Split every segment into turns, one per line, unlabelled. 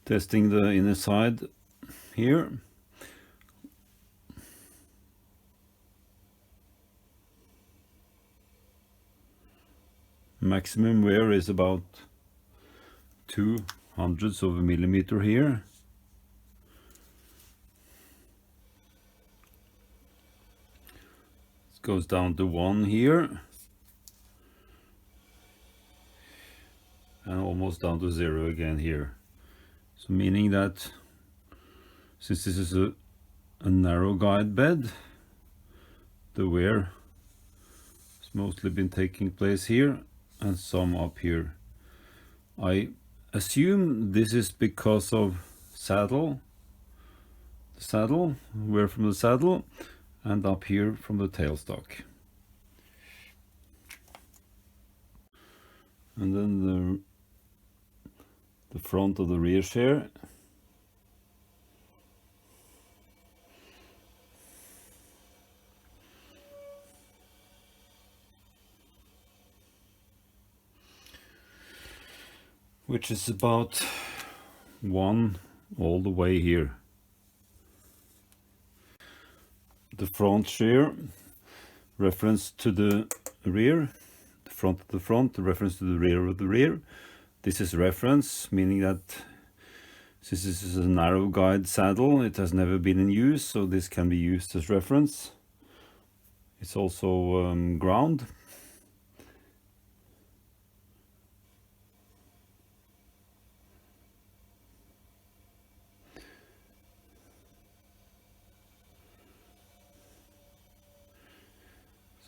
Testing the inner side here. Maximum wear is about 0.02 of a millimeter here. It goes down to 1 here. And almost down to 0 again here. So meaning that since this is a narrow guide bed, the wear has mostly been taking place here and some up here. I assume this is because of the saddle, wear from the saddle, and up here from the tailstock. And then the front of the rear share. Which is about 1 all the way here. The front share, reference to the rear, the front of the front, the reference to the rear of the rear. This is reference, meaning that since this is a narrow guide saddle, it has never been in use, so this can be used as reference. It's also ground.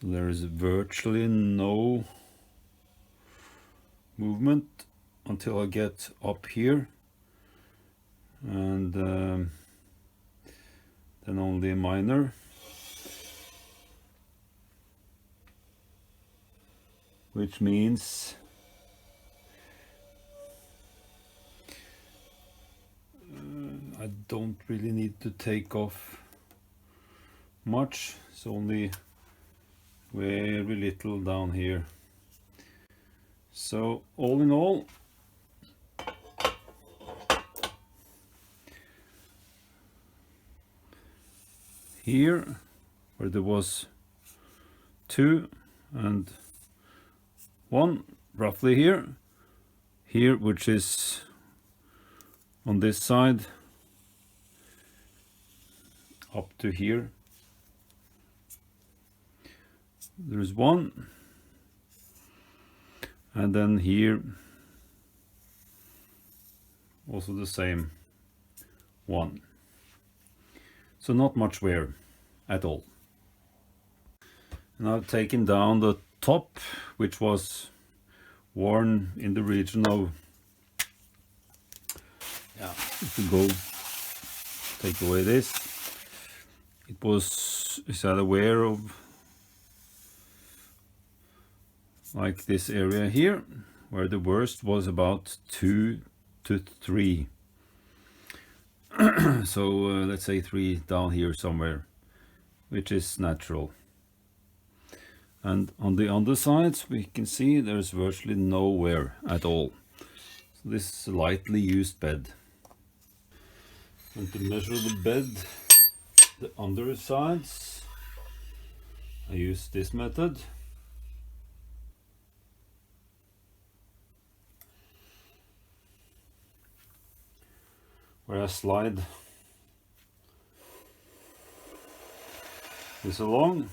So there is virtually no movement until I get up here, and then only minor. Which means I don't really need to take off much. It's only very little down here. So all in all, here where there was 2 and 1 roughly here, which is on this side up to here, there's 1, and then here also the same 1. So not much wear at all. And I've taken down the top, which was worn in the region of, if you go take away this, it's had a wear of like this area here, where the worst was about 2 to 3. So let's say 3 down here somewhere, which is natural. And on the undersides we can see there's virtually no wear at all. So this is a lightly used bed. And to measure the bed, the undersides, I use this method. Where I slide this along,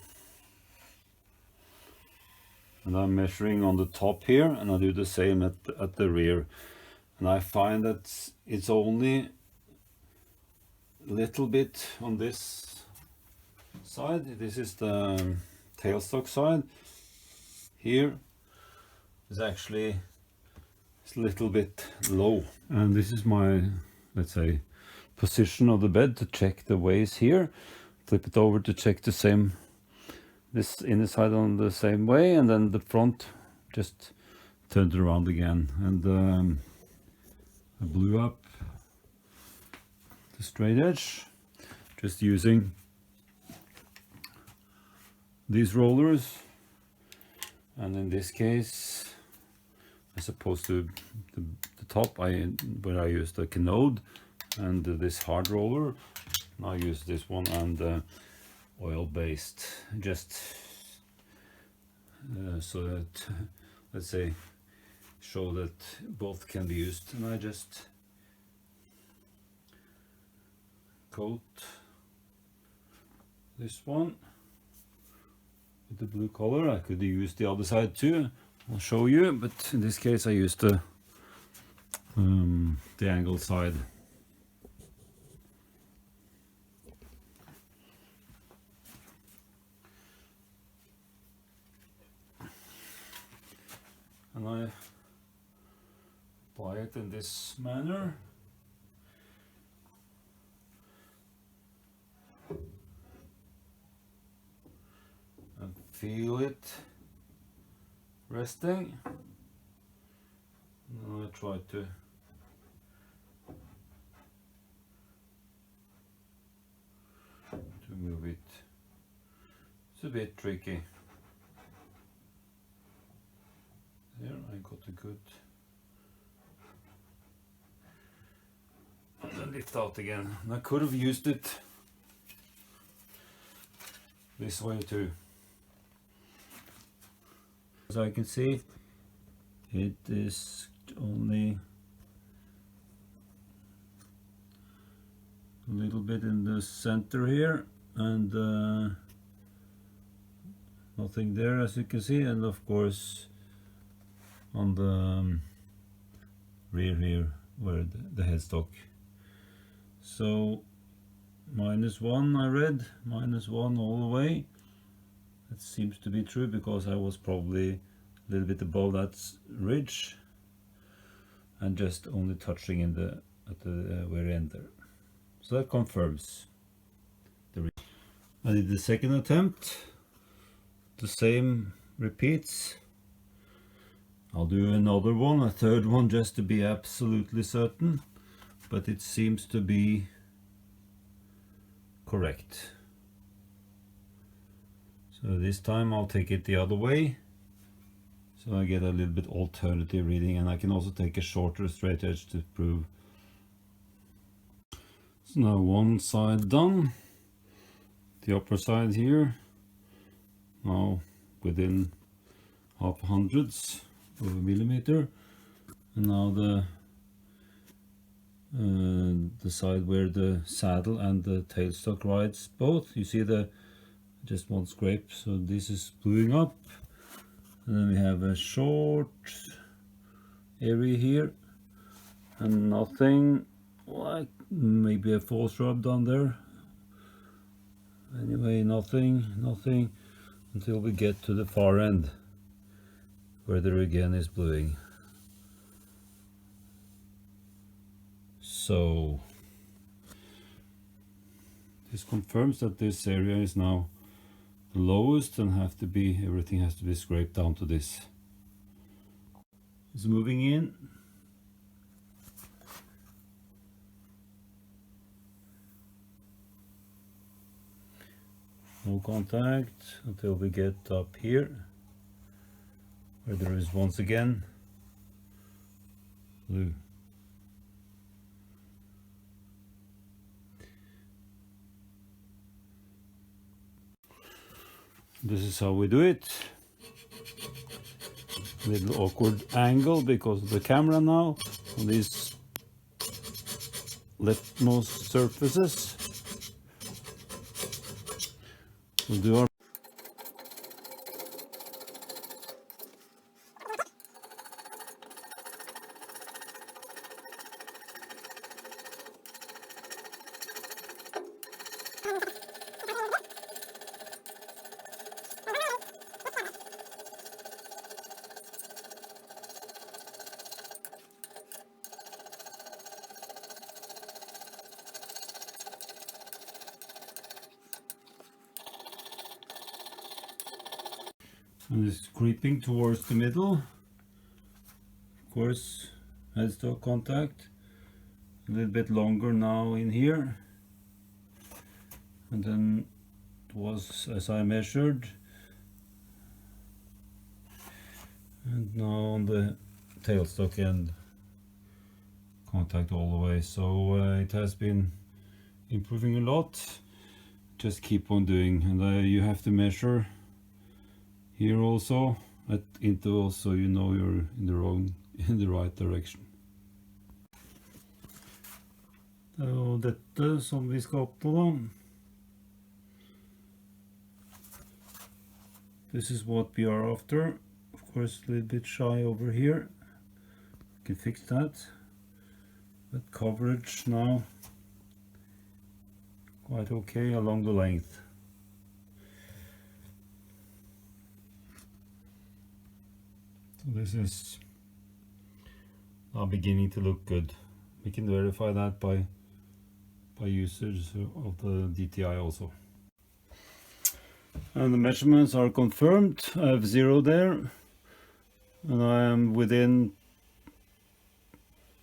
and I'm measuring on the top here, and I do the same at the rear, and I find that it's only a little bit on this side. This is the tailstock side. Here is actually it's a little bit low, and this is my, let's say, position of the bed to check the ways here. Flip it over to check this inner side on the same way, and then the front just turned it around again. And I blew up the straight edge just using these rollers, and in this case as opposed to the top where I used the Canode and this hard roller. Now I use this one and oil-based, just so that, let's say, show that both can be used. And I just coat this one with the blue color. I could use the other side too, I'll show you, but in this case I used the angled side. And I apply it in this manner. And feel it resting. And I try to move it. It's a bit tricky. There I got a good, and then lift out again. And I could have used it this way too. As I can see, it is only a little bit in the center here, and nothing there, as you can see, and of course on the rear here where the headstock. So -1 I read, -1 all the way. That seems to be true because I was probably a little bit above that ridge and just only touching at the very end there. So that confirms the ridge. I did the second attempt. The same repeats. I'll do another one, a third one, just to be absolutely certain, but it seems to be correct. So this time I'll take it the other way, so I get a little bit alternative reading, and I can also take a shorter straight edge to prove. So now one side done, the upper side here, now within 0.5 of a millimeter, and now the side where the saddle and the tailstock rides both. You see just one scrape, so this is bluing up, and then we have a short area here and nothing, like maybe a false rub down there. Anyway, nothing until we get to the far end where there again is bluing. So this confirms that this area is now the lowest and everything has to be scraped down to this. It's moving in. No contact until we get up here where there is once again blue. This is how we do it. A little awkward angle because of the camera now on these leftmost surfaces. We'll do our and it's creeping towards the middle. Of course, headstock contact. A little bit longer now in here, and then it was as I measured. And now on the tailstock end contact all the way, so it has been improving a lot. Just keep on doing, and you have to measure here also at intervals so you know you're in the right direction. Det er jo dette som vi skal oppnå da. This is what we are after. Of course a little bit shy over here. We can fix that. But coverage now quite okay along the length. So this is now beginning to look good. We can verify that by usage of the DTI also. And the measurements are confirmed. I have 0 there, and I am within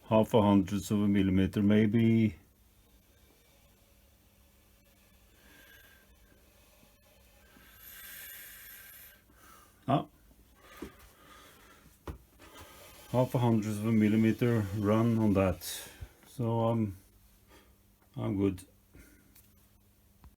0.5 hundredths of a millimeter, maybe. Ah, 0.5 hundredths of a millimeter run on that, so I'm good.